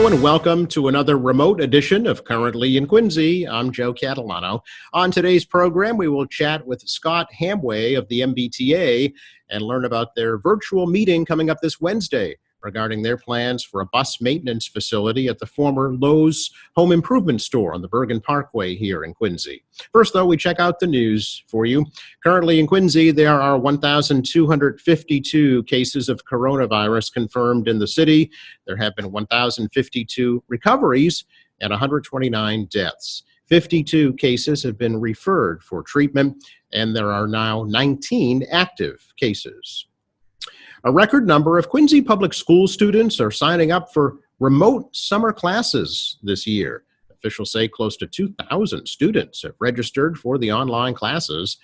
Hello and welcome to another remote edition of Currently in Quincy. I'm Joe Catalano. On today's program, we will chat with Scott Hamway of the MBTA and learn about their virtual meeting coming up this Wednesday regarding their plans for a bus maintenance facility at the former Lowe's Home Improvement Store on the Bergen Parkway here in Quincy. First, though, we check out the news for you. Currently in Quincy, there are 1,252 cases of coronavirus confirmed in the city. There have been 1,052 recoveries and 129 deaths. 52 cases have been referred for treatment, and there are now 19 active cases. A record number of Quincy Public School students are signing up for remote summer classes this year. Officials say close to 2,000 students have registered for the online classes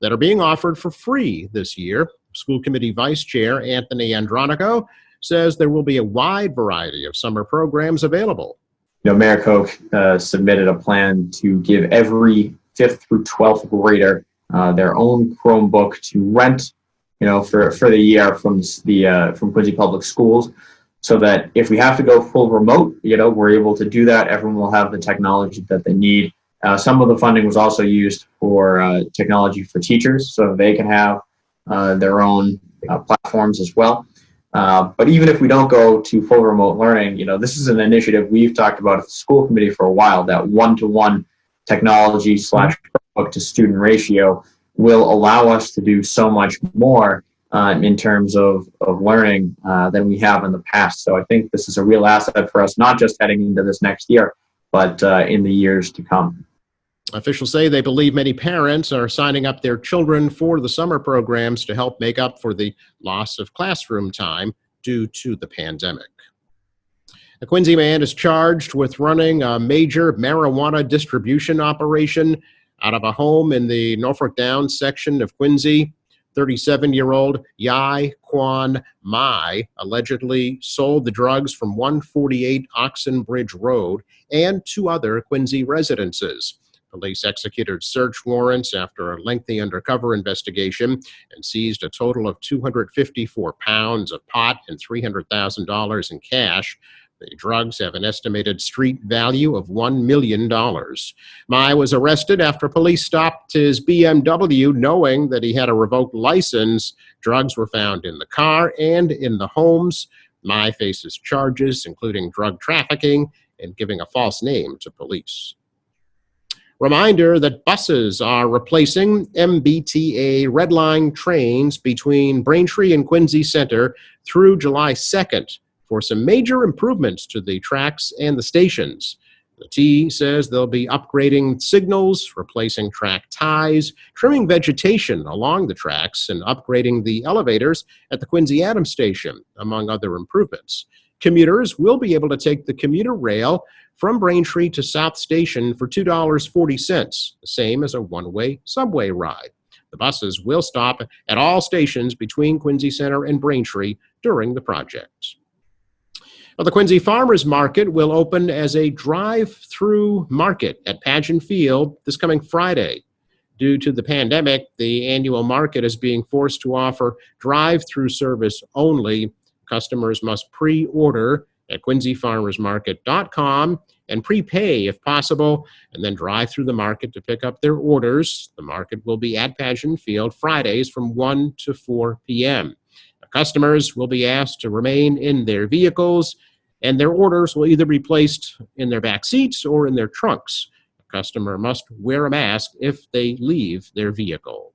that are being offered for free this year. School Committee Vice Chair Anthony Andronico says there will be a wide variety of summer programs available. Mayor Koch submitted a plan to give every 5th through 12th grader their own Chromebook to rent for the year from Quincy Public Schools, so that if we have to go full remote, we're able to do that. Everyone will have the technology that they need. Some of the funding was also used for technology for teachers, so they can have their own platforms as well. But even if we don't go to full remote learning, this is an initiative we've talked about at the school committee for a while, that one-to-one technology / Chromebook to student ratio will allow us to do so much more in terms of learning than we have in the past. So I think this is a real asset for us, not just heading into this next year, but in the years to come. Officials say they believe many parents are signing up their children for the summer programs to help make up for the loss of classroom time due to the pandemic. A Quincy man is charged with running a major marijuana distribution operation out of a home in the Norfolk Downs section of Quincy. 37-year-old Yai Kwan Mai allegedly sold the drugs from 148 Oxen Bridge Road and 2 other Quincy residences. Police executed search warrants after a lengthy undercover investigation and seized a total of 254 pounds of pot and $300,000 in cash. The drugs have an estimated street value of $1 million. Mai was arrested after police stopped his BMW knowing that he had a revoked license. Drugs were found in the car and in the homes. Mai faces charges including drug trafficking and giving a false name to police. Reminder that buses are replacing MBTA Red Line trains between Braintree and Quincy Center through July 2nd. For some major improvements to the tracks and the stations. The T says they'll be upgrading signals, replacing track ties, trimming vegetation along the tracks, and upgrading the elevators at the Quincy Adams station, among other improvements. Commuters will be able to take the commuter rail from Braintree to South Station for $2.40, the same as a one-way subway ride. The buses will stop at all stations between Quincy Center and Braintree during the project. Well, the Quincy Farmers Market will open as a drive-through market at Pageant Field this coming Friday. Due to the pandemic, the annual market is being forced to offer drive-through service only. Customers must pre-order at quincyfarmersmarket.com and prepay if possible, and then drive through the market to pick up their orders. The market will be at Pageant Field Fridays from 1 to 4 p.m. Customers will be asked to remain in their vehicles, and their orders will either be placed in their back seats or in their trunks. A customer must wear a mask if they leave their vehicle.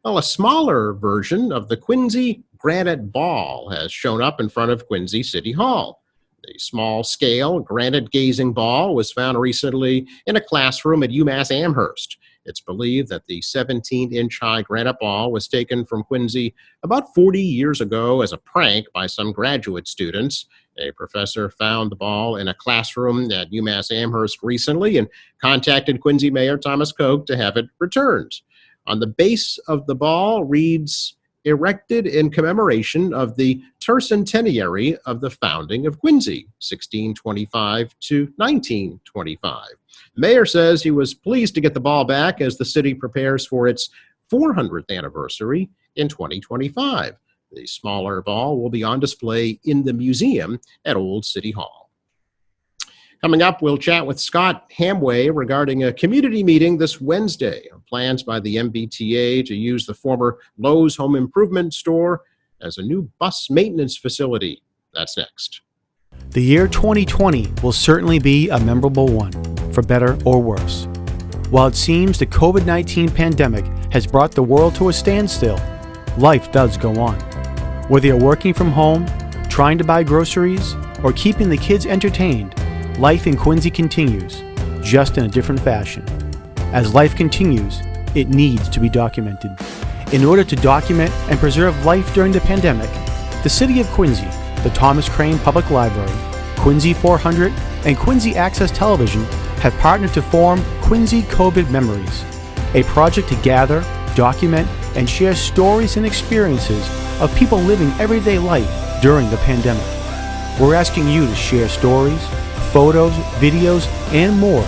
Well, a smaller version of the Quincy Granite Ball has shown up in front of Quincy City Hall. The small-scale granite gazing ball was found recently in a classroom at UMass Amherst. It's believed that the 17-inch high granite ball was taken from Quincy about 40 years ago as a prank by some graduate students. A professor found the ball in a classroom at UMass Amherst recently and contacted Quincy Mayor Thomas Koch to have it returned. On the base of the ball reads, "Erected in commemoration of the tercentenary of the founding of Quincy, 1625 to 1925. The mayor says he was pleased to get the ball back as the city prepares for its 400th anniversary in 2025. The smaller ball will be on display in the museum at Old City Hall. Coming up, we'll chat with Scott Hamway regarding a community meeting this Wednesday. Plans by the MBTA to use the former Lowe's Home Improvement store as a new bus maintenance facility. That's next. The year 2020 will certainly be a memorable one, for better or worse. While it seems the COVID-19 pandemic has brought the world to a standstill, life does go on. Whether you're working from home, trying to buy groceries, or keeping the kids entertained, life in Quincy continues, just in a different fashion. As life continues, it needs to be documented. In order to document and preserve life during the pandemic, the City of Quincy, the Thomas Crane Public Library, Quincy 400, and Quincy Access Television have partnered to form Quincy COVID Memories, a project to gather, document, and share stories and experiences of people living everyday life during the pandemic. We're asking you to share stories, photos, videos, and more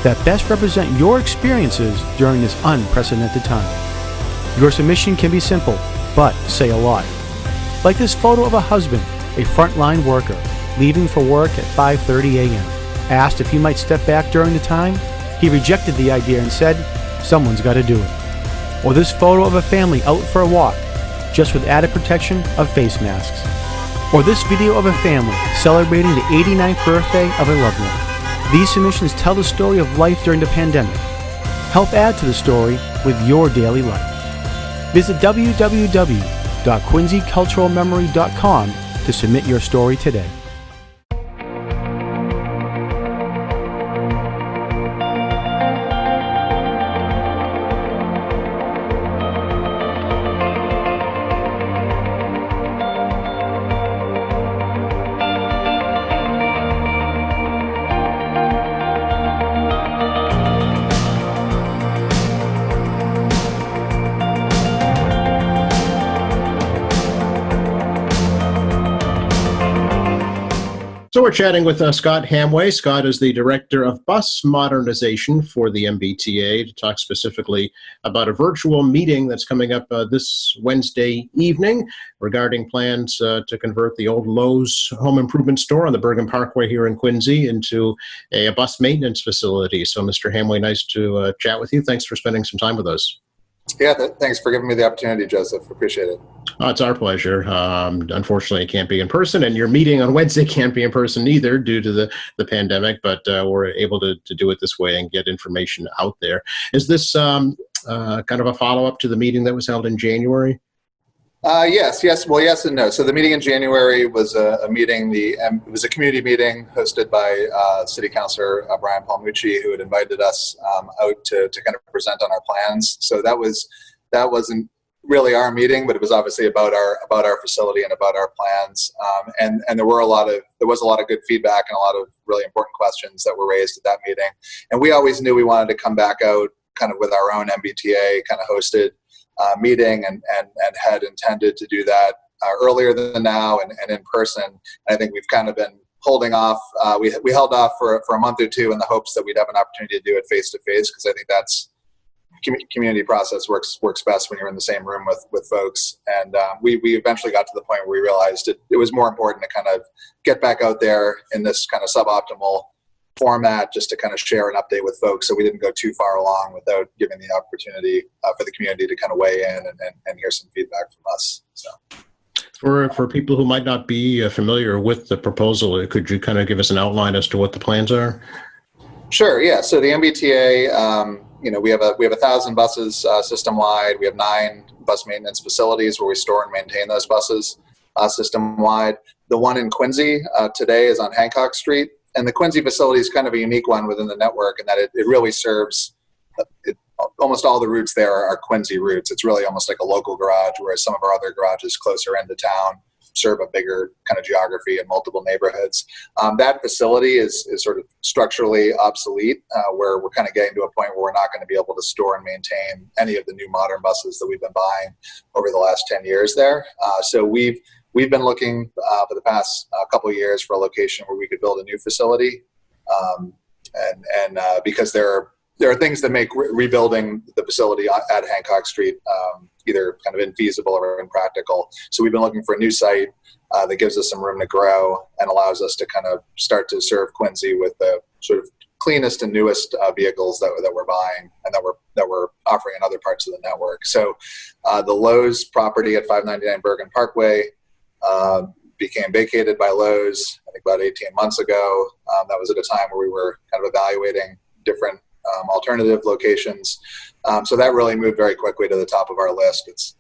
that best represent your experiences during this unprecedented time. Your submission can be simple, but say a lot. Like this photo of a husband, a frontline worker, leaving for work at 5:30 a.m. Asked if he might step back during the time, he rejected the idea and said, "Someone's got to do it." Or this photo of a family out for a walk, just with added protection of face masks. Or this video of a family celebrating the 89th birthday of a loved one. These submissions tell the story of life during the pandemic. Help add to the story with your daily life. Visit www.quincyculturalmemory.com to submit your story today. So we're chatting with Scott Hamway. Scott is the Director of Bus Modernization for the MBTA to talk specifically about a virtual meeting that's coming up this Wednesday evening regarding plans to convert the old Lowe's Home Improvement store on the Bergen Parkway here in Quincy into a bus maintenance facility. So Mr. Hamway, nice to chat with you. Thanks for spending some time with us. Yeah, thanks for giving me the opportunity, Joseph. Appreciate it. Oh, it's our pleasure. Unfortunately, it can't be in person, and your meeting on Wednesday can't be in person either due to the pandemic, but we're able to do it this way and get information out there. Is this kind of a follow-up to the meeting that was held in January? Yes. Well, yes and no. So the meeting in January was a meeting. It was a community meeting hosted by City Councilor Brian Palmucci, who had invited us out to kind of present on our plans. So that wasn't really our meeting, but it was obviously about our facility and about our plans. And there was a lot of good feedback and a lot of really important questions that were raised at that meeting. And we always knew we wanted to come back out kind of with our own MBTA kind of hosted meeting and had intended to do that earlier than now and in person. And I think we've kind of been holding off. We held off for a month or two in the hopes that we'd have an opportunity to do it face to face, because I think that's community process works best when you're in the same room with folks. And we eventually got to the point where we realized it was more important to kind of get back out there in this kind of suboptimal format just to kind of share an update with folks, so we didn't go too far along without giving the opportunity for the community to kind of weigh in and hear some feedback from us. So for people who might not be familiar with the proposal, could you kind of give us an outline as to what the plans are? Sure. Yeah. So the MBTA, we have 1,000 buses system wide. We have 9 bus maintenance facilities where we store and maintain those buses system wide. The one in Quincy today is on Hancock Street. And the Quincy facility is kind of a unique one within the network in that it really serves almost all the routes there are Quincy routes. It's really almost like a local garage, whereas some of our other garages closer into town serve a bigger kind of geography and multiple neighborhoods. That facility is sort of structurally obsolete, where we're kind of getting to a point where we're not going to be able to store and maintain any of the new modern buses that we've been buying over the last 10 years there. So we've been looking for the past couple of years for a location where we could build a new facility, and because there are there are things that make rebuilding the facility at Hancock Street either kind of infeasible or impractical. So we've been looking for a new site that gives us some room to grow and allows us to kind of start to serve Quincy with the sort of cleanest and newest vehicles that we're buying and that we're offering in other parts of the network. So the Lowe's property at 599 Bergen Parkway became vacated by Lowe's, I think about 18 months ago. That was at a time where we were kind of evaluating different alternative locations. So that really moved very quickly to the top of our list. It's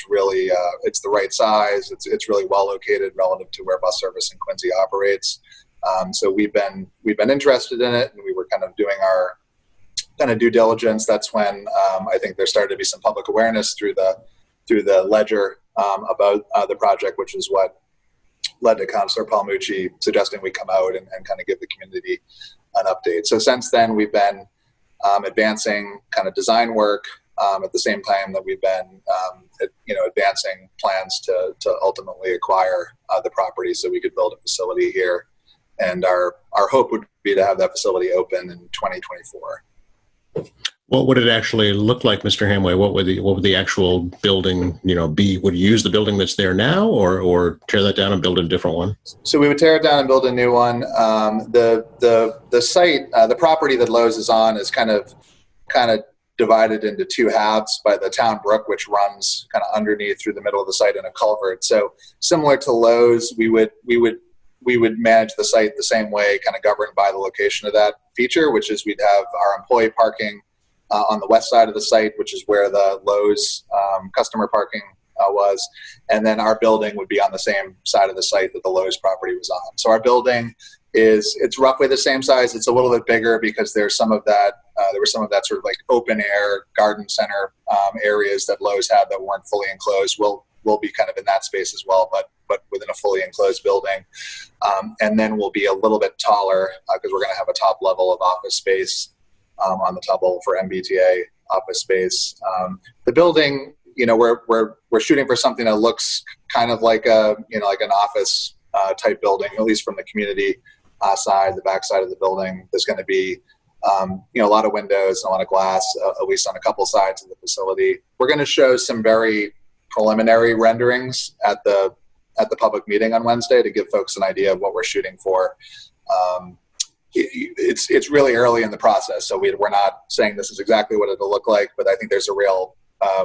really it's the right size. It's really well located relative to where bus service in Quincy operates. So we've been interested in it, and we were kind of doing our kind of due diligence. That's when I think there started to be some public awareness through the Ledger about the project, which is what led to Councilor Palmucci suggesting we come out and kind of give the community an update. So since then, we've been advancing kind of design work at the same time that we've been advancing plans to ultimately acquire the property so we could build a facility here. And our hope would be to have that facility open in 2024. What would it actually look like, Mr. Hamway? What would the actual building, be? Would you use the building that's there now, or tear that down and build a different one? So we would tear it down and build a new one. The site, the property that Lowe's is on, is kind of divided into two halves by the town brook, which runs kind of underneath through the middle of the site in a culvert. So similar to Lowe's, we would manage the site the same way, kind of governed by the location of that feature, which is we'd have our employee parking on the west side of the site, which is where the Lowe's customer parking was. And then our building would be on the same side of the site that the Lowe's property was on. So our building it's roughly the same size. It's a little bit bigger because there's some of that, there was some of that sort of like open air garden center areas that Lowe's had that weren't fully enclosed. We'll be kind of in that space as well, but within a fully enclosed building. And then we'll be a little bit taller because we're going to have a top level of office space on the top level for MBTA office space. The building, we're shooting for something that looks kind of like like an office type building, at least from the community side, the back side of the building. There's going to be a lot of windows and a lot of glass, at least on a couple sides of the facility. We're going to show some very preliminary renderings at the public meeting on Wednesday to give folks an idea of what we're shooting for. It's really early in the process, so we're not saying this is exactly what it'll look like, but I think there's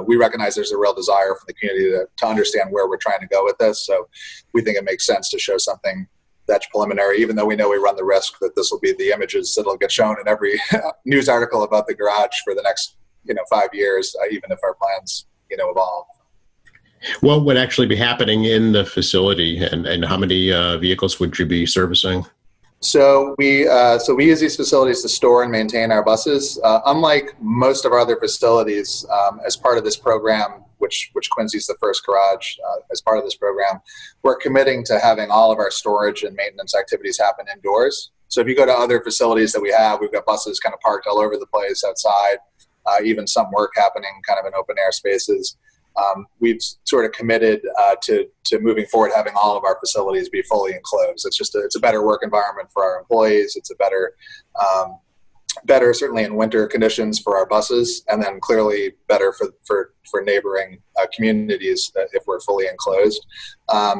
we recognize there's a real desire for the community to understand where we're trying to go with this. So we think it makes sense to show something that's preliminary, even though we know we run the risk that this will be the images that'll get shown in every news article about the garage for the next 5 years, even if our plans evolve. What would actually be happening in the facility, and how many vehicles would you be servicing? So we use these facilities to store and maintain our buses. Unlike most of our other facilities, as part of this program, which Quincy's the first garage, as part of this program, we're committing to having all of our storage and maintenance activities happen indoors. So if you go to other facilities that we've got buses kind of parked all over the place outside, even some work happening kind of in open air spaces. We've sort of committed to moving forward, having all of our facilities be fully enclosed. It's a better work environment for our employees. It's a better certainly in winter conditions for our buses, and then clearly better for neighboring communities if we're fully enclosed.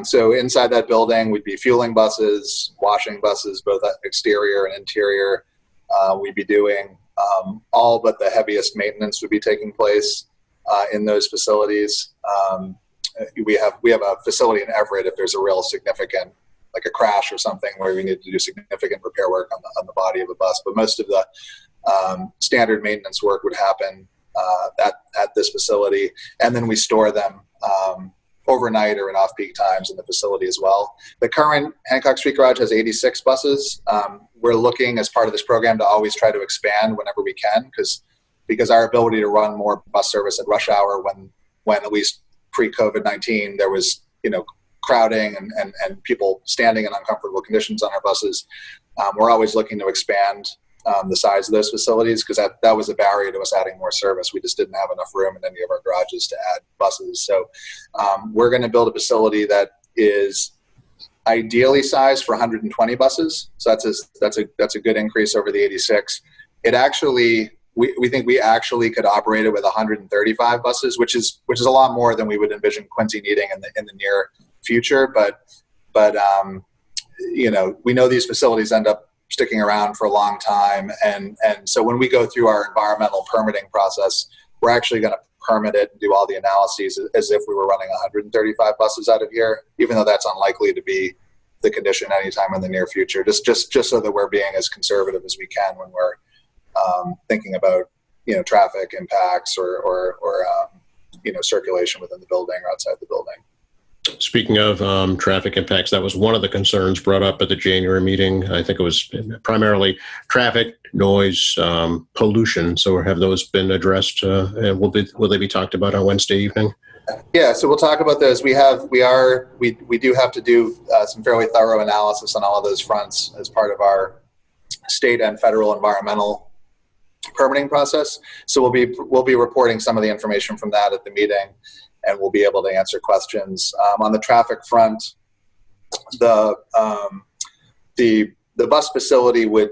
So inside that building, we'd be fueling buses, washing buses, both exterior and interior. We'd be doing all but the heaviest maintenance would be taking place in those facilities. We have a facility in Everett if there's a real significant, like a crash or something, where we need to do significant repair work on the body of a bus. But most of the standard maintenance work would happen at this facility, and then we store them overnight or in off-peak times in the facility as well. The current Hancock Street Garage has 86 buses. We're looking, as part of this program, to always try to expand whenever we can, because our ability to run more bus service at rush hour when at least pre-COVID-19 there was crowding and people standing in uncomfortable conditions on our buses. We're always looking to expand the size of those facilities, because that was a barrier to us adding more service. We just didn't have enough room in any of our garages to add buses. So we're going to build a facility that is ideally sized for 120 buses. So that's a good increase over the 86. It actually we think we actually could operate it with 135 buses, which is a lot more than we would envision Quincy needing in the near future. But we know these facilities end up sticking around for a long time, and so when we go through our environmental permitting process, we're actually going to permit it and do all the analyses as if we were running 135 buses out of here, even though that's unlikely to be the condition anytime in the near future. Just so that we're being as conservative as we can when we're thinking about traffic impacts or circulation within the building or outside the building. Speaking of traffic impacts, that was one of the concerns brought up at the January meeting. I think it was primarily traffic, noise, pollution. So have those been addressed? And will they be talked about on Wednesday evening? Yeah, so we'll talk about those. We do have to do some fairly thorough analysis on all of those fronts as part of our state and federal environmental permitting process. So we'll be reporting some of the information from that at the meeting, and we'll be able to answer questions. On the traffic front, the bus facility would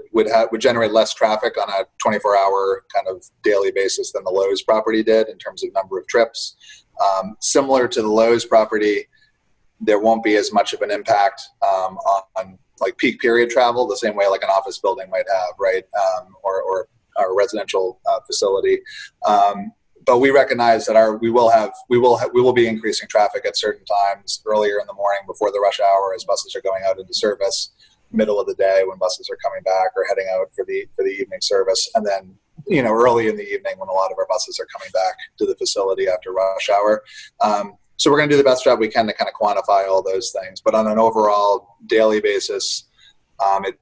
generate less traffic on a 24-hour kind of daily basis than the Lowe's property did in terms of number of trips. Similar to the Lowe's property, there won't be as much of an impact on like peak period travel, the same way like an office building might have, right? Or a residential facility. But we recognize that we will be increasing traffic at certain times earlier in the morning before the rush hour as buses are going out into service, middle of the day when buses are coming back or heading out for the evening service, and then early in the evening when a lot of our buses are coming back to the facility after rush hour. So we're going to do the best job we can to kind of quantify all those things. But on an overall daily basis,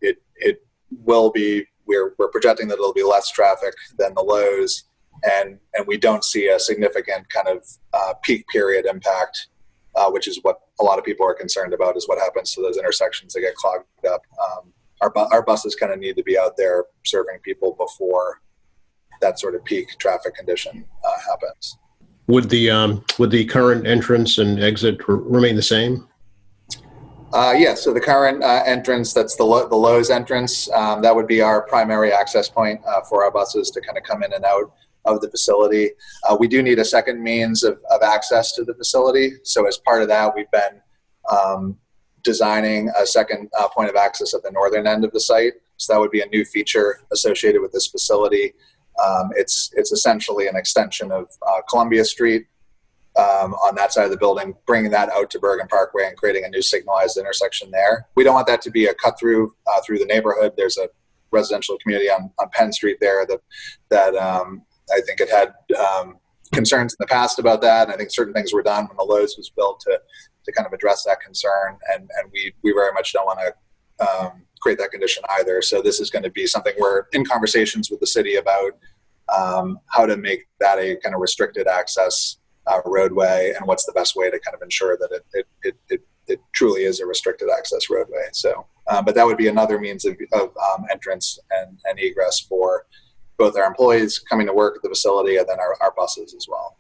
it will be. We're projecting that it'll be less traffic than the Lowe's. And we don't see a significant kind of peak period impact, which is what a lot of people are concerned about, is what happens to those intersections that get clogged up. Our buses kind of need to be out there serving people before that sort of peak traffic condition happens. Would the current entrance and exit remain the same? So the current entrance, that's the Lowe's entrance, that would be our primary access point for our buses to kind of come in and out of the facility. We do need a second means of access to the facility. So as part of that, we've been designing a second point of access at the northern end of the site. So that would be a new feature associated with this facility. It's essentially an extension of Columbia Street on that side of the building, bringing that out to Bergen Parkway and creating a new signalized intersection there. We don't want that to be a cut through the neighborhood. There's a residential community on Penn Street there that I think it had concerns in the past about that, and I think certain things were done when the Lowe's was built to kind of address that concern, and we very much don't want to create that condition either. So this is going to be something we're in conversations with the city about how to make that a kind of restricted access roadway, and what's the best way to kind of ensure that it truly is a restricted access roadway. So, but that would be another means of entrance and egress for both our employees coming to work at the facility and then our buses as well.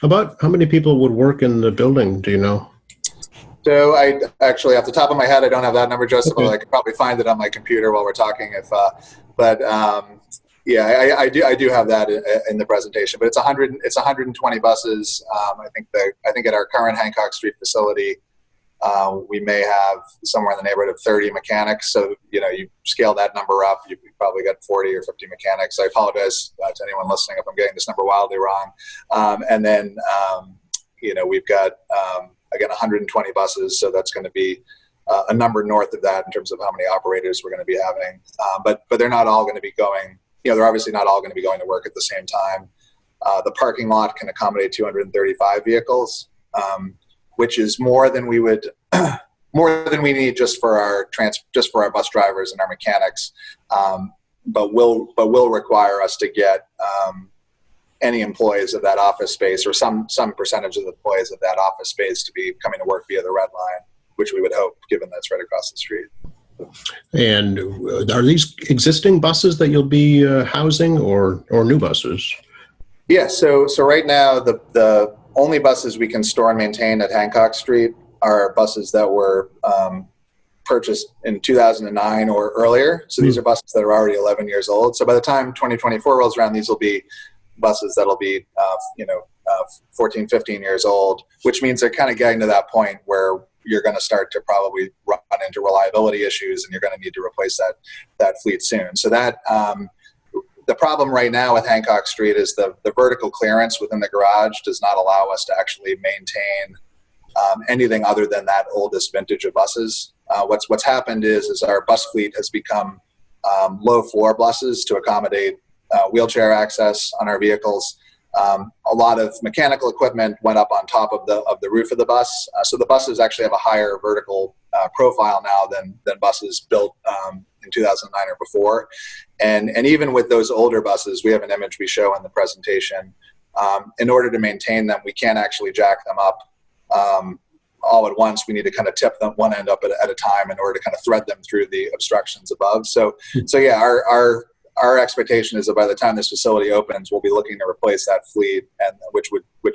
About how many people would work in the building, do you know? So I actually, off the top of my head, I don't have that number, Joseph, Okay. although I could probably find it on my computer while we're talking. I do have that in the presentation, but it's 120 buses. I think at our current Hancock Street facility, we may have somewhere in the neighborhood of 30 mechanics. So, you scale that number up, you probably got 40 or 50 mechanics. I apologize to anyone listening if I'm getting this number wildly wrong. And then, we've got, again, 120 buses. So that's going to be a number north of that in terms of how many operators we're going to be having. But they're not all going to be going, they're obviously not all going to be going to work at the same time. The parking lot can accommodate 235 vehicles. Which is more than we need just for our bus drivers and our mechanics, but will require us to get any employees of that office space or some percentage of the employees of that office space to be coming to work via the Red Line, which we would hope, given that's right across the street. And are these existing buses that you'll be housing, or new buses? Yeah. So right now the only buses we can store and maintain at Hancock Street are buses that were purchased in 2009 or earlier. So these are buses that are already 11 years old. So by the time 2024 rolls around, these will be buses that'll be, 14, 15 years old, which means they're kind of getting to that point where you're going to start to probably run into reliability issues, and you're going to need to replace that fleet soon. So that the problem right now with Hancock Street is the vertical clearance within the garage does not allow us to actually maintain anything other than that oldest vintage of buses. What's happened is our bus fleet has become low floor buses to accommodate wheelchair access on our vehicles. A lot of mechanical equipment went up on top of the roof of the bus, so the buses actually have a higher vertical profile now than buses built in 2009 or before. And even with those older buses, we have an image we show in the presentation. In order to maintain them, we can't actually jack them up all at once. We need to kind of tip them one end up at a time in order to kind of thread them through the obstructions above. So yeah, our expectation is that by the time this facility opens, we'll be looking to replace that fleet, and which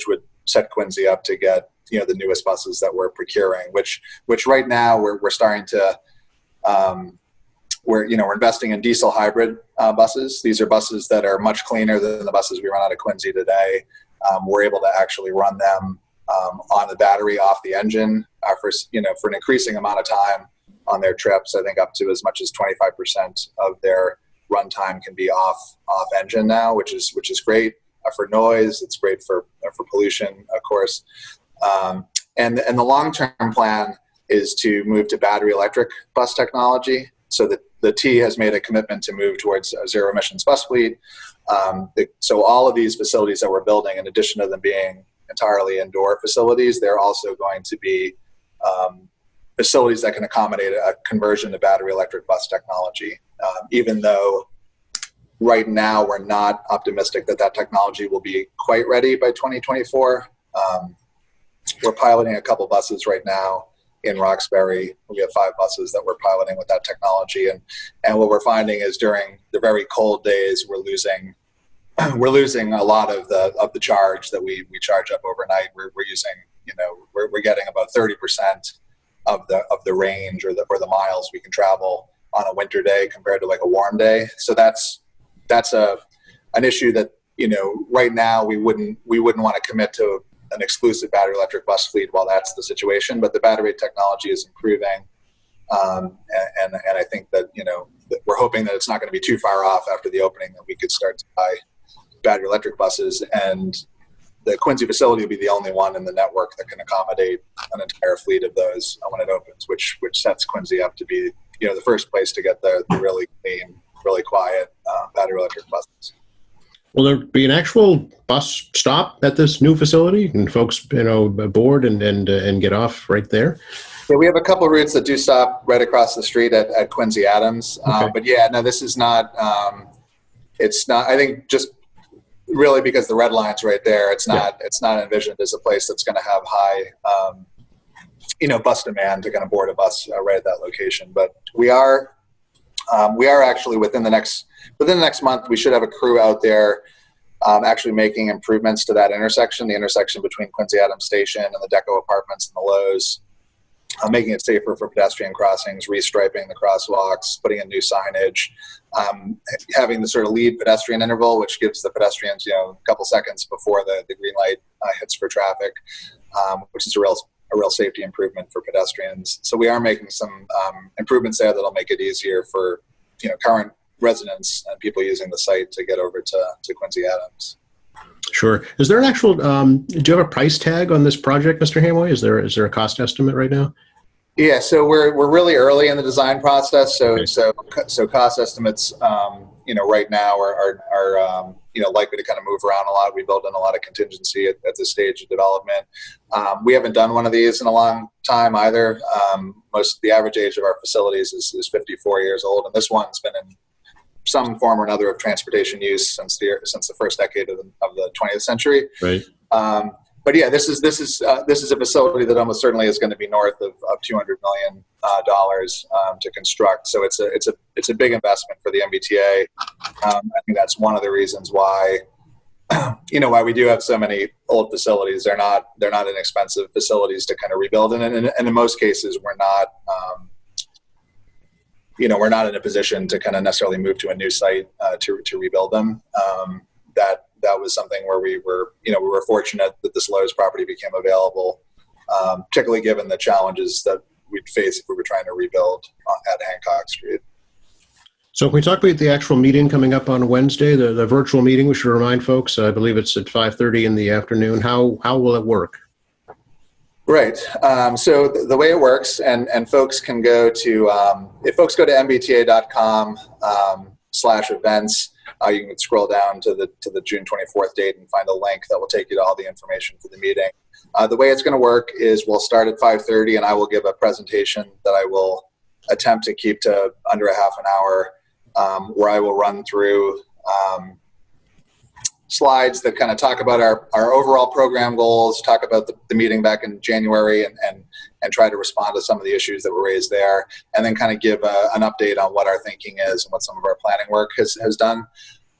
would set Quincy up to get the newest buses that we're procuring. Which right now we're starting to we're investing in diesel hybrid buses. These are buses that are much cleaner than the buses we run out of Quincy today. We're able to actually run them on the battery off the engine for an increasing amount of time on their trips. I think up to as much as 25% of their runtime can be off engine now, which is great for noise. It's great for pollution, of course. And the long-term plan is to move to battery electric bus technology. So that the T has made a commitment to move towards a zero emissions bus fleet. So all of these facilities that we're building, in addition to them being entirely indoor facilities, they're also going to be facilities that can accommodate a conversion to battery electric bus technology. Even though right now we're not optimistic that technology will be quite ready by 2024. We're piloting a couple buses right now in Roxbury. We have 5 buses that we're piloting with that technology, and what we're finding is during the very cold days, we're losing a lot of the charge that we charge up overnight. We're using, we're getting about 30% of the range or the miles we can travel on a winter day compared to like a warm day. So that's an issue that right now we wouldn't want to commit to an exclusive battery electric bus fleet while that's the situation. But the battery technology is improving, and I think that that we're hoping that it's not going to be too far off after the opening that we could start to buy battery electric buses, and the Quincy facility will be the only one in the network that can accommodate an entire fleet of those when it opens, which sets Quincy up to be the first place to get the really clean, really quiet battery electric buses. Will there be an actual bus stop at this new facility? Can folks board and get off right there? Yeah, we have a couple of routes that do stop right across the street at Quincy Adams. Okay. But yeah, no, this is not. It's not. I think just really because the red line's right there. It's not. Yeah. It's not envisioned as a place that's going to have high, bus demand to kind of board a bus right at that location. But we are actually within the next month, we should have a crew out there actually making improvements to that intersection, the intersection between Quincy Adams Station and the Deco Apartments and the Lowe's, making it safer for pedestrian crossings, restriping the crosswalks, putting in new signage, having the sort of lead pedestrian interval, which gives the pedestrians, a couple seconds before the green light hits for traffic, which is a real safety improvement for pedestrians. So we are making some improvements there that'll make it easier for current residents and people using the site to get over to Quincy Adams. Sure. Is there an actual, do you have a price tag on this project, Mr. Hamway? Is there a cost estimate right now? Yeah, so we're really early in the design process. So Okay. so cost estimates, right now are likely to kind of move around a lot. We build in a lot of contingency at this stage of development. We haven't done one of these in a long time either. The average age of our facilities is 54 years old, and this one's been in some form or another of transportation use since the first decade of the 20th century. Right. But yeah, this is a facility that almost certainly is going to be north of $200 million to construct. So it's a big investment for the MBTA. I think that's one of the reasons why why we do have so many old facilities. They're not inexpensive facilities to kind of rebuild, and in most cases we're not we're not in a position to kind of necessarily move to a new site to rebuild them. That was something where we were fortunate that this Lowe's property became available, particularly given the challenges that we'd face if we were trying to rebuild at Hancock Street. So can we talk about the actual meeting coming up on Wednesday, the virtual meeting? We should remind folks, I believe it's at 5:30 in the afternoon. How will it work? Right. So the way it works, and folks can go to, if folks go to mbta.com/events, you can scroll down to the June 24th date and find a link that will take you to all the information for the meeting. The way it's going to work is we'll start at 5:30, and I will give a presentation that I will attempt to keep to under a half an hour, where I will run through slides that kind of talk about our overall program goals, talk about the meeting back in January, and try to respond to some of the issues that were raised there, and then kind of give an update on what our thinking is and what some of our planning work has done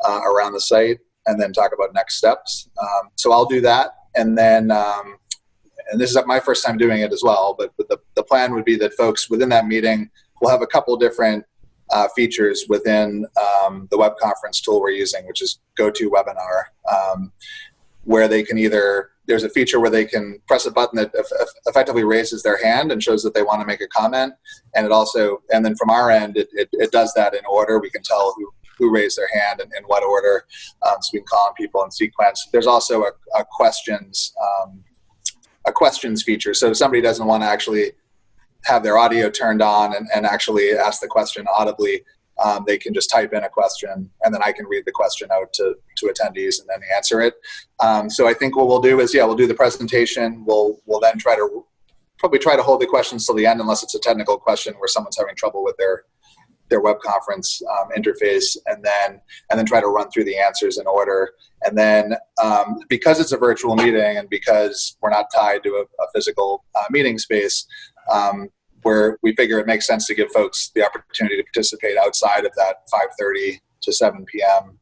around the site, and then talk about next steps. So I'll do that, and then and this is my first time doing it as well, but the plan would be that folks within that meeting will have a couple different features within the web conference tool we're using, which is GoToWebinar, where they can there's a feature where they can press a button that effectively raises their hand and shows that they want to make a comment. And and then from our end, it does that in order. We can tell who raised their hand and in what order, so we can call on people in sequence. There's also a questions feature. So if somebody doesn't want to actually have their audio turned on and actually ask the question audibly, they can just type in a question, and then I can read the question out to attendees and then answer it. So I think what we'll do is, we'll do the presentation. We'll then try to hold the questions till the end, unless it's a technical question where someone's having trouble with their web conference interface, and then try to run through the answers in order. And then because it's a virtual meeting and because we're not tied to a physical meeting space, where we figure it makes sense to give folks the opportunity to participate outside of that 5:30 to 7 p.m.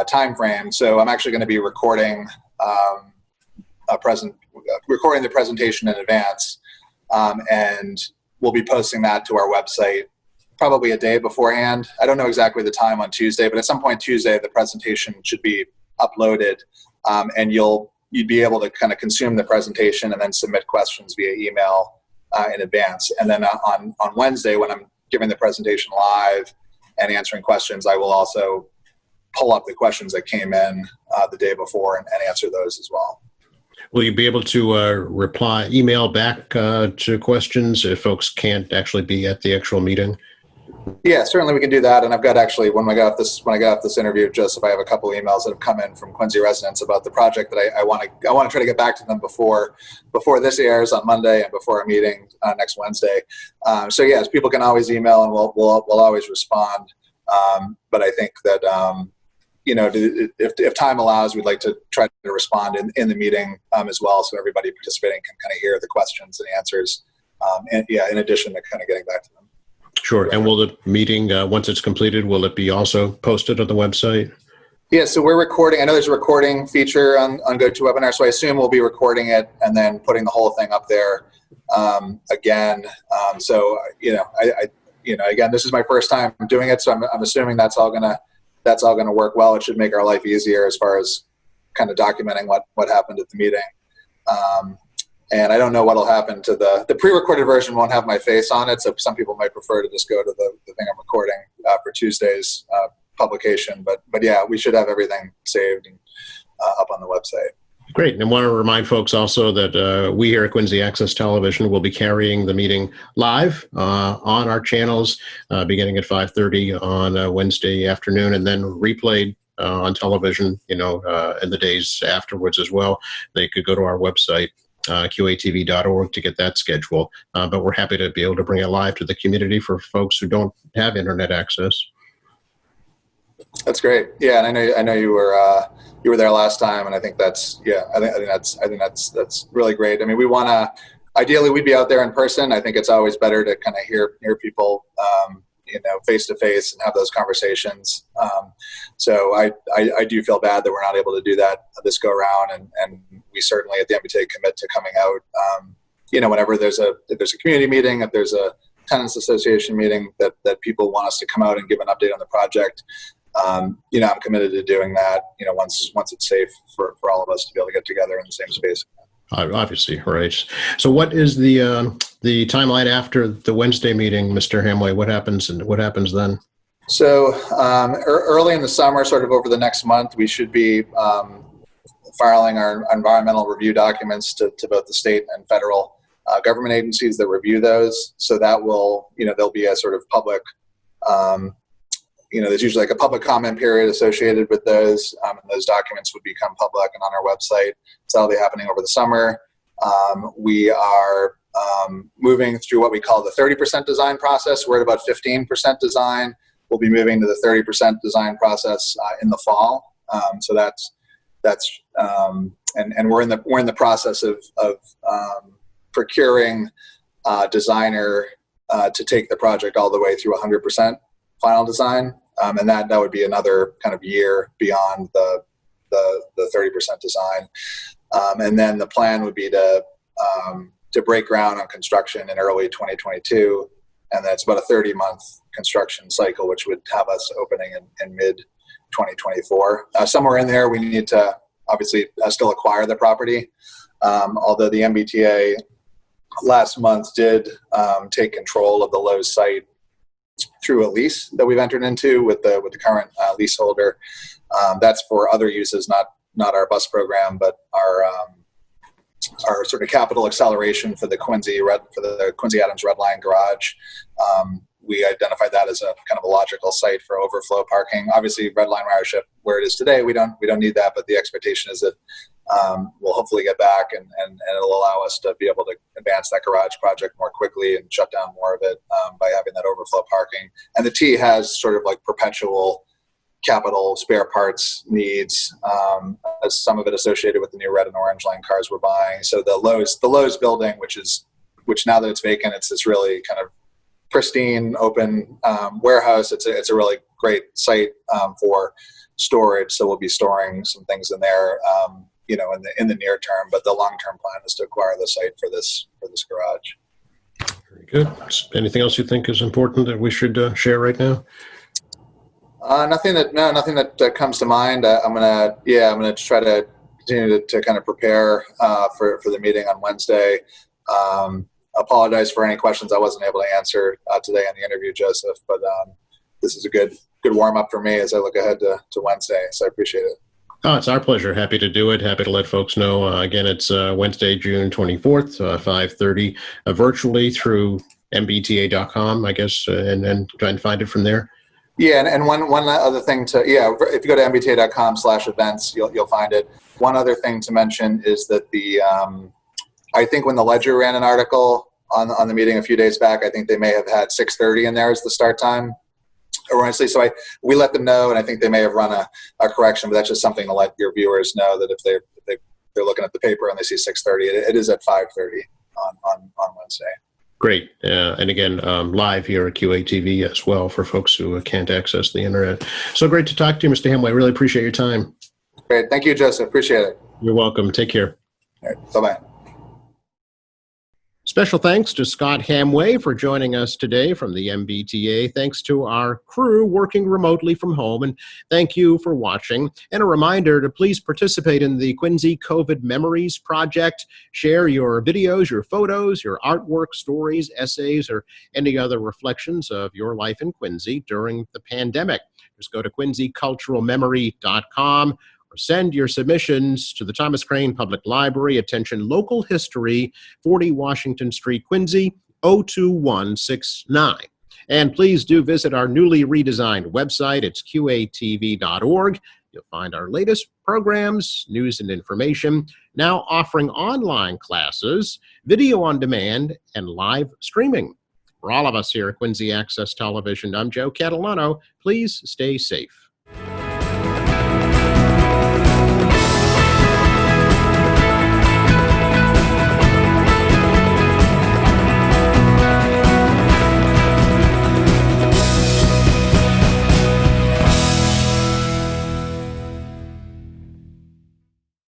Time frame. So I'm actually going to be recording the presentation in advance, and we'll be posting that to our website probably a day beforehand. I don't know exactly the time on Tuesday, but at some point Tuesday the presentation should be uploaded, and you'd be able to kind of consume the presentation and then submit questions via email in advance. And then on Wednesday, when I'm giving the presentation live and answering questions, I will also pull up the questions that came in the day before and answer those as well. Will you be able to email back to questions if folks can't actually be at the actual meeting? Yeah, certainly we can do that. And I've got actually, when I got off this interview, Joseph, I have a couple emails that have come in from Quincy residents about the project that I want to try to get back to them before this airs on Monday and before our meeting next Wednesday. So yes, people can always email, and we'll always respond. But I think that if time allows, we'd like to try to respond in the meeting as well, so everybody participating can kind of hear the questions and answers. In addition to kind of getting back to them. Sure. And will the meeting, once it's completed, will it be also posted on the website? Yeah, so we're recording. I know there's a recording feature on GoToWebinar, so I assume we'll be recording it and then putting the whole thing up there again. Again, this is my first time doing it, so I'm assuming that's all gonna work well. It should make our life easier as far as kind of documenting what happened at the meeting. And I don't know what'll happen to the pre-recorded version. Won't have my face on it, so some people might prefer to just go to the thing I'm recording for Tuesday's publication. But yeah, we should have everything saved and up on the website. Great. And I want to remind folks also that we here at Quincy Access Television will be carrying the meeting live on our channels beginning at 5:30 on Wednesday afternoon, and then replayed on television, in the days afterwards as well. They could go to our website, qatv.org, to get that schedule. But we're happy to be able to bring it live to the community for folks who don't have internet access. That's great. Yeah, and I know you were there last time, and I think that's that's really great. I mean, we want to ideally we'd be out there in person. I think it's always better to kind of hear people face to face and have those conversations. So I do feel bad that we're not able to do that this go around, and we certainly at the MBTA commit to coming out. Whenever there's a community meeting, if there's a Tenants Association meeting that people want us to come out and give an update on the project, I'm committed to doing that, once it's safe for all of us to be able to get together in the same space. Obviously, right. So what is the timeline after the Wednesday meeting, Mr. Hamway? What happens then? So early in the summer, sort of over the next month, we should be filing our environmental review documents to both the state and federal government agencies that review those. So that will, there'll be a sort of public, there's usually like a public comment period associated with those, and those documents would become public and on our website. So that'll be happening over the summer. We are moving through what we call the 30% design process. We're at about 15% design. We'll be moving to the 30% design process in the fall. So that's and we're in the process of procuring a designer to take the project all the way through 100% final design, and that would be another kind of year beyond the 30% design. And then the plan would be to break ground on construction in early 2022, and then it's about a 30-month construction cycle, which would have us opening in mid 2024. Somewhere in there, we need to obviously still acquire the property, although the MBTA last month did take control of the Lowe's site through a lease that we've entered into with the current leaseholder. That's for other uses, not our bus program, but our sort of capital acceleration for the Quincy Adams Red Line garage. We identified that as a kind of a logical site for overflow parking. Obviously, Red Line ridership where it is today, we don't need that, but the expectation is that we'll hopefully get back and it'll allow us to be able to advance that garage project more quickly and shut down more of it by having that overflow parking. And the T has sort of like perpetual capital spare parts needs, some of it associated with the new red and orange line cars we're buying. So the Lowe's building, which now that it's vacant, it's this really kind of pristine open warehouse. It's a really great site for storage. So we'll be storing some things in there, in the near term. But the long term plan is to acquire the site for this garage. Very good. Anything else you think is important that we should share right now? Nothing that comes to mind. I'm gonna try to continue to kind of prepare for the meeting on Wednesday. Apologize for any questions I wasn't able to answer today in the interview, Joseph, but this is a good warm up for me as I look ahead to Wednesday. So I appreciate it. Oh, it's our pleasure. Happy to do it. Happy to let folks know. Again, it's Wednesday, June 24th, 5:30, virtually through mbta.com, I guess, and try and find it from there. Yeah, and one other thing if you go to mbta.com/events, you'll find it. One other thing to mention is that I think when the Ledger ran an article on the meeting a few days back, I think they may have had 6:30 in there as the start time erroneously. So we let them know, and I think they may have run a correction, but that's just something to let your viewers know that if they're looking at the paper and they see 6:30, it is at 5:30 on Wednesday. Great. And again, live here at QATV as well for folks who can't access the internet. So great to talk to you, Mr. Hamway. Really appreciate your time. Great. Thank you, Joseph. Appreciate it. You're welcome. Take care. All right. Bye-bye. Special thanks to Scott Hamway for joining us today from the MBTA. Thanks to our crew working remotely from home, and thank you for watching. And a reminder to please participate in the Quincy COVID Memories Project. Share your videos, your photos, your artwork, stories, essays, or any other reflections of your life in Quincy during the pandemic. Just go to quincyculturalmemory.com. or send your submissions to the Thomas Crane Public Library, attention Local History, 40 Washington Street, Quincy, 02169. And please do visit our newly redesigned website. It's qatv.org. You'll find our latest programs, news and information, now offering online classes, video on demand, and live streaming. For all of us here at Quincy Access Television, I'm Joe Catalano. Please stay safe.